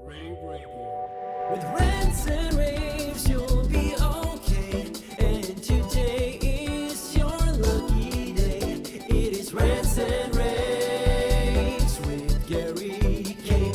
Rave Radio. With rants and raves, you'll be okay. And today is your lucky day. It is rants and raves with Gary K.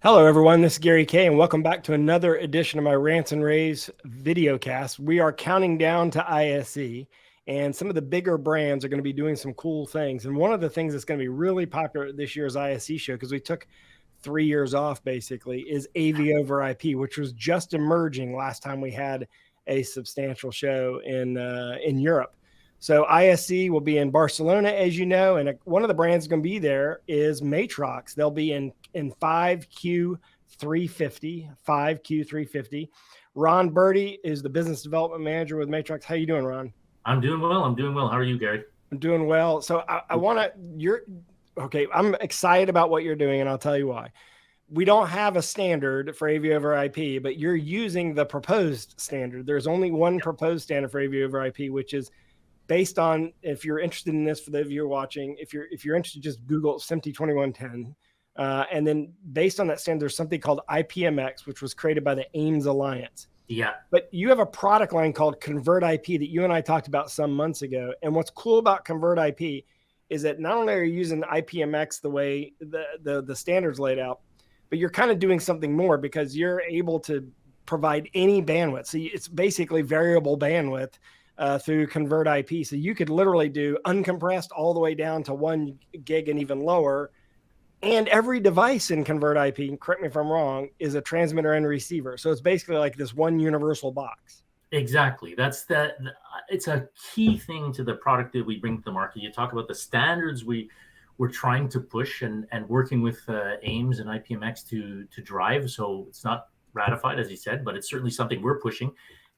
Hello, everyone. This is Gary K, and welcome back to another edition of my Rants and Raves videocast. We are counting down to ISE. And some of the bigger brands are going to be doing some cool things. And one of the things that's going to be really popular at this year's ISE show, because we took 3 years off basically, is AV-over-IP, which was just emerging last time we had a substantial show in Europe. So ISE will be in Barcelona, as you know, and one of the brands going to be there is Matrox. They'll be in 5Q350. Ron Berty is the business development manager with Matrox. How you doing, Ron? I'm doing well. How are you, Gary? I'm doing well. So I want to, okay. I'm excited about what you're doing, and I'll tell you why. We don't have a standard for AV over IP, but you're using the proposed standard. There's only one proposed standard for AV over IP, which is based on, if you're interested in this, for those of you watching, if you're interested, just Google SMPTE 2110. And then based on that standard, there's something called IPMX, which was created by the AIMS Alliance. Yeah. But you have a product line called ConvertIP that you and I talked about some months ago. And what's cool about ConvertIP is that not only are you using IPMX the way the standards laid out, but you're kind of doing something more because you're able to provide any bandwidth. So it's basically variable bandwidth through ConvertIP. So you could literally do uncompressed all the way down to 1 gig and even lower. And every device in ConvertIP, correct me if I'm wrong, is a transmitter and receiver. So it's basically like this one universal box. Exactly. It's a key thing to the product that we bring to the market. You talk about the standards we're trying to push and working with AIMS and IPMX to drive. So it's not ratified, as you said, but it's certainly something we're pushing.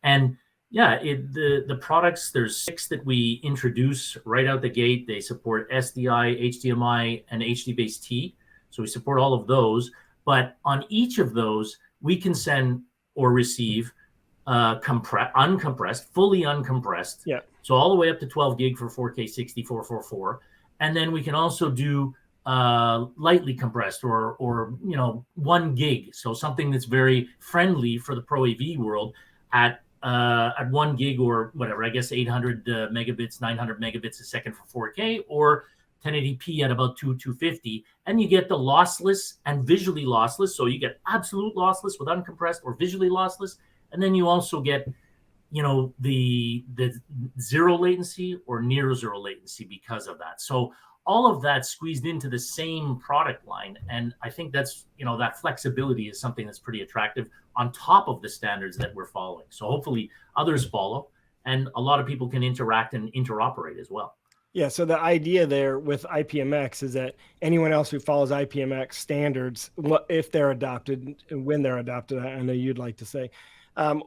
And yeah, the products, there's 6 that we introduce right out the gate. They support SDI, HDMI, and HDBaseT. So we support all of those. But on each of those, we can send or receive uncompressed, fully uncompressed. Yeah. So all the way up to 12 gig for 4K 6444. And then we can also do lightly compressed or 1 gig. So something that's very friendly for the ProAV world at 1 gig or whatever, I guess 800 megabits, 900 megabits a second for 4K, or 1080p at about 250, and you get the lossless and visually lossless. So you get absolute lossless with uncompressed or visually lossless, and then you also get, the zero latency or near zero latency because of that. So all of that squeezed into the same product line, and I think that's that flexibility is something that's pretty attractive on top of the standards that we're following. So hopefully others follow, and a lot of people can interact and interoperate as well. Yeah, so the idea there with IPMX is that anyone else who follows IPMX standards, if they're adopted and when they're adopted, I know you'd like to say,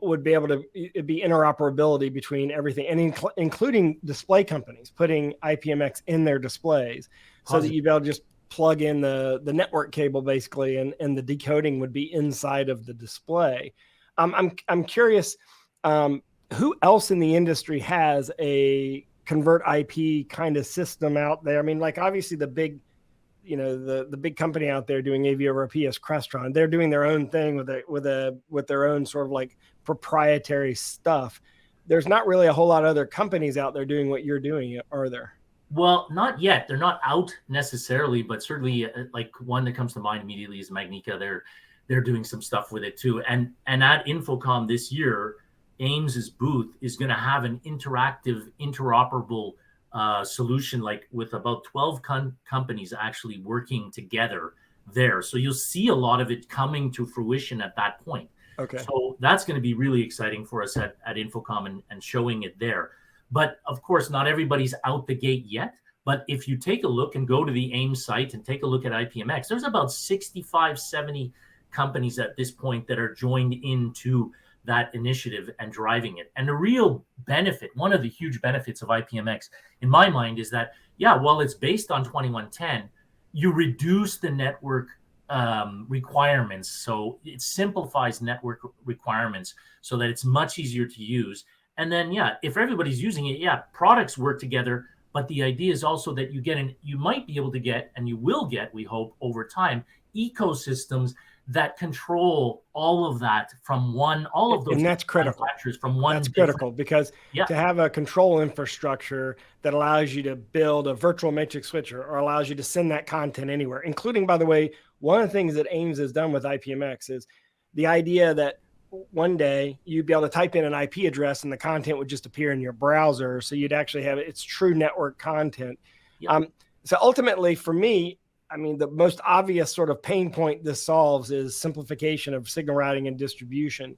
would be able to be interoperability between everything, and including display companies putting IPMX in their displays. So that you'd be able to just plug in the network cable basically, and the decoding would be inside of the display. I'm curious, who else in the industry has a ConvertIP kind of system out there? I mean, like obviously the big, the big company out there doing AV over IP is Crestron. They're doing their own thing with their own sort of like proprietary stuff. There's not really a whole lot of other companies out there doing what you're doing, are there? Well, not yet. They're not out necessarily, but certainly like one that comes to mind immediately is Magnica. They're doing some stuff with it too. And at Infocom this year, AIMS's booth is going to have an interactive, interoperable solution, like with about 12 companies actually working together there. So you'll see a lot of it coming to fruition at that point. Okay. So that's going to be really exciting for us at Infocom and showing it there. But of course, not everybody's out the gate yet. But if you take a look and go to the AIMS site and take a look at IPMX, there's about 65, 70 companies at this point that are joined into that initiative and driving it. And the real benefit, one of the huge benefits of IPMX, in my mind, is that, while it's based on 2110, you reduce the network requirements. So it simplifies network requirements so that it's much easier to use. And then, if everybody's using it, products work together But the idea is also that you might be able to get, and you will get, we hope over time, ecosystems that control all of that from all of those and that's critical. manufacturers from one. That's critical because yeah. to have a control infrastructure that allows you to build a virtual matrix switcher or allows you to send that content anywhere, including, by the way, one of the things that Ames has done with IPMX is the idea that one day you'd be able to type in an IP address and the content would just appear in your browser. So you'd actually have it's true network content. Yeah. So ultimately for me, I mean, the most obvious sort of pain point this solves is simplification of signal routing and distribution.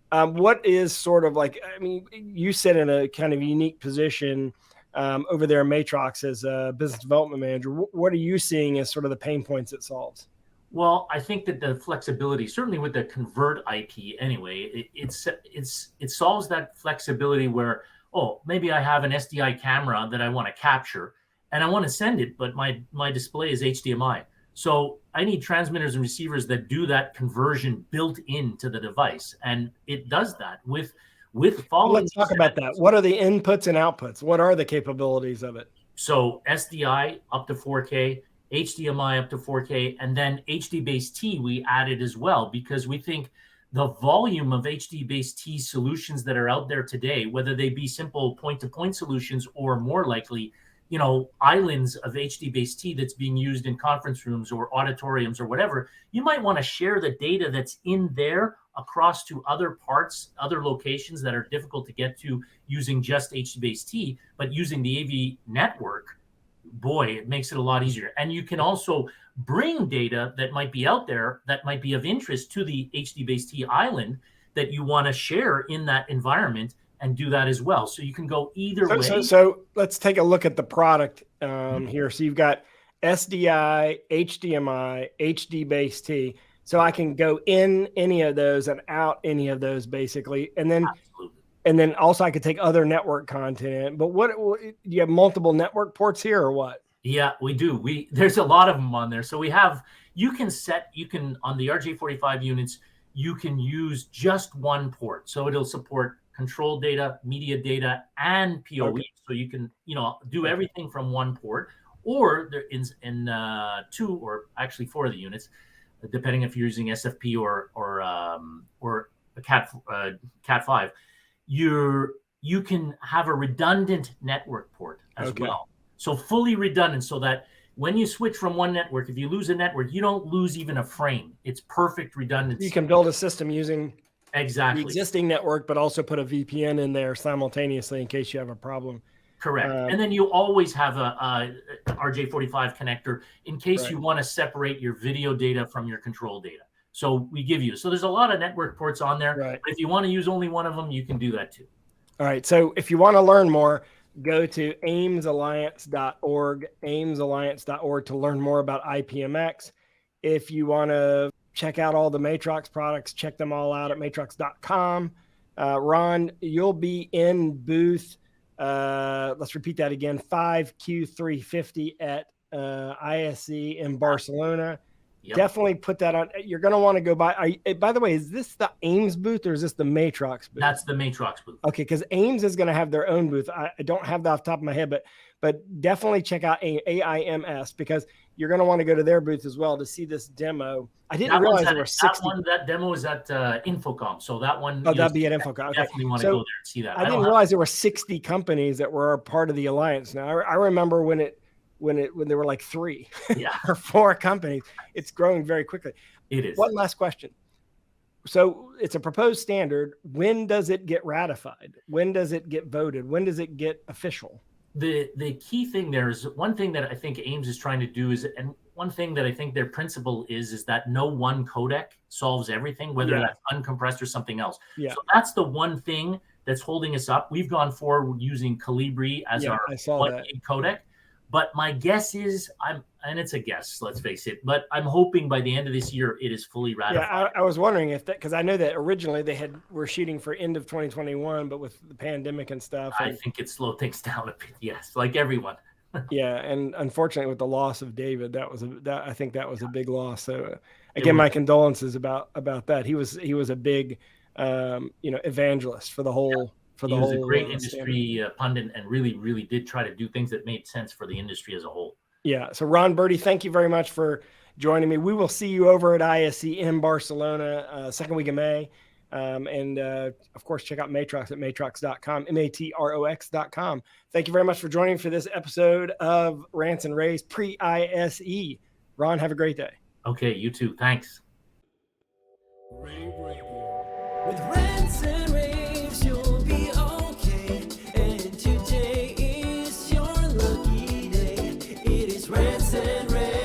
What is sort of like, I mean, you sit in a kind of unique position over there in Matrox as a business development manager. What are you seeing as sort of the pain points it solves? Well, I think that the flexibility, certainly with the ConvertIP anyway, it solves that flexibility where, oh, maybe I have an SDI camera that I want to capture and I want to send it, but my display is HDMI. So I need transmitters and receivers that do that conversion built into the device. And it does that with following. Let's talk about that. What are the inputs and outputs? What are the capabilities of it? So SDI up to 4K, HDMI up to 4K, and then HDBaseT we added as well, because we think the volume of HDBaseT solutions that are out there today, whether they be simple point-to-point solutions or more likely, islands of HDBaseT that's being used in conference rooms or auditoriums or whatever, you might want to share the data that's in there across to other parts, other locations that are difficult to get to using just HDBaseT, but using the AV network, boy, it makes it a lot easier. And you can also bring data that might be out there that might be of interest to the HDBaseT island that you want to share in that environment and do that as well. So you can go either way. So let's take a look at the product here. So you've got SDI, HDMI, HDBaseT. So I can go in any of those and out any of those basically. And then Absolutely. And then also I could take other network content in. But what do you have multiple network ports here or what? Yeah, we do. There's a lot of them on there. So you can on the RJ45 units, you can use just one port. So it'll support control data, media data, and PoE. Okay. So you can, do everything from one port, or there in 2 or actually 4 of the units, depending if you're using SFP or a Cat5. You can have a redundant network port as well. So fully redundant, so that when you switch from one network, if you lose a network, you don't lose even a frame. It's perfect redundancy. You can build a system using exactly the existing network, but also put a VPN in there simultaneously in case you have a problem. Correct. And then you always have a RJ45 connector in case you want to separate your video data from your control data. So we give you. So there's a lot of network ports on there. Right. But if you want to use only one of them, you can do that too. All right. So if you want to learn more, go to amesalliance.org, amesalliance.org to learn more about IPMX. If you want to check out all the Matrox products, check them all out at matrox.com. Ron, you'll be in booth, let's repeat that again, 5Q350 at ISE in Barcelona. Yep. Definitely put that on. You're going to want to go by the way, is this the Ames booth or is this the Matrox booth? That's the Matrox booth. Okay, because Ames is going to have their own booth. I don't have that off the top of my head, but definitely check out AIMS because you're going to want to go to their booth as well to see this demo. I didn't realize there were 60. That demo is at Infocom. So that one. Oh, that'd be at Infocom. Okay. Definitely want to go there and see that. I didn't realize there were 60 companies that were part of the alliance. Now, I remember when there were like 3 or 4 companies. It's growing very quickly. It is. One last question. So it's a proposed standard. When does it get ratified? When does it get voted? When does it get official? The key thing there is one thing that I think Ames is trying to do is, and one thing that I think their principle is that no one codec solves everything, whether that's uncompressed or something else. Yeah. So that's the one thing that's holding us up. We've gone forward using Calibri as our 1 gig codec. But my guess is, and it's a guess, let's face it, but I'm hoping by the end of this year it is fully ratified. Yeah, I was wondering if that, because I know that originally were shooting for end of 2021, but with the pandemic and stuff. I think it slowed things down a bit, yes, like everyone. Yeah, and unfortunately with the loss of David, I think that was a big loss. So again, my condolences about that. He was a big evangelist for the whole for He the was a whole great standard. industry pundit and really did try to do things that made sense for the industry as a whole. Yeah. So Ron, Berty, thank you very much for joining me. We will see you over at ISE in Barcelona, second week of May. Of course, check out Matrox at matrox.com, matrox.com. Thank you very much for joining for this episode of Rants and Raves pre-ISE. Ron, have a great day. Okay, you too. Thanks. Rave Radio. With rants and raves, you'll be okay. And today is your lucky day. It is rants and raves.